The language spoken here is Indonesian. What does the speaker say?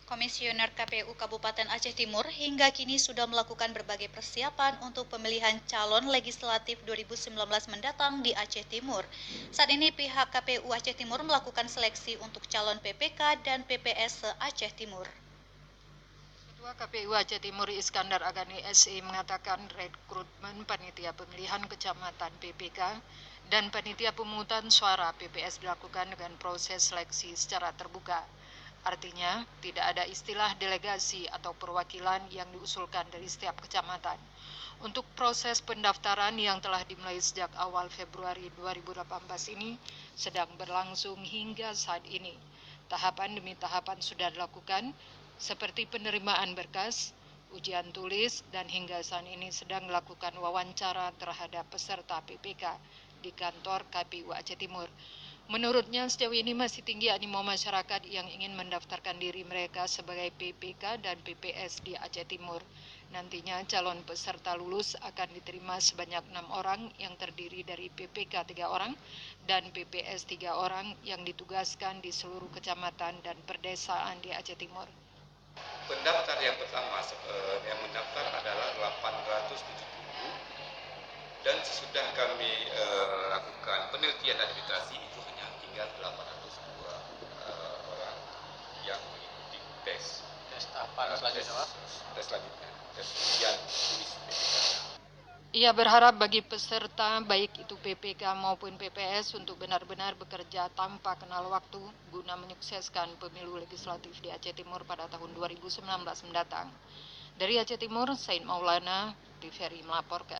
Komisioner KPU Kabupaten Aceh Timur hingga kini sudah melakukan berbagai persiapan untuk pemilihan calon legislatif 2019 mendatang di Aceh Timur. Saat ini pihak KPU Aceh Timur melakukan seleksi untuk calon PPK dan PPS se-Aceh Timur. Ketua KPU Aceh Timur Iskandar Agani SE mengatakan rekrutmen panitia pemilihan kecamatan PPK dan panitia pemungutan suara PPS dilakukan dengan proses seleksi secara terbuka. Artinya, tidak ada istilah delegasi atau perwakilan yang diusulkan dari setiap kecamatan. Untuk proses pendaftaran yang telah dimulai sejak awal Februari 2018 ini sedang berlangsung hingga saat ini. Tahapan demi tahapan sudah dilakukan, seperti penerimaan berkas, ujian tulis, dan hingga saat ini sedang dilakukan wawancara terhadap peserta PPK di kantor KPU Aceh Timur. Menurutnya sejauh ini masih tinggi animo masyarakat yang ingin mendaftarkan diri mereka sebagai PPK dan PPS di Aceh Timur. Nantinya calon peserta lulus akan diterima sebanyak 6 orang yang terdiri dari PPK 3 orang dan PPS 3 orang yang ditugaskan di seluruh kecamatan dan perdesaan di Aceh Timur. Pendaftar yang pertama yang mendaftar adalah 870 dan sesudah kami lakukan penelitian administrasi itu hanya tinggal 802 orang yang mengikuti tes tahapan selanjutnya, tes ujian tulis PPK. Ia berharap bagi peserta baik itu PPK maupun PPS untuk benar-benar bekerja tanpa kenal waktu guna menyukseskan pemilu legislatif di Aceh Timur pada tahun 2019 mendatang. Dari Aceh Timur, Said Maulana, TVRI melaporkan.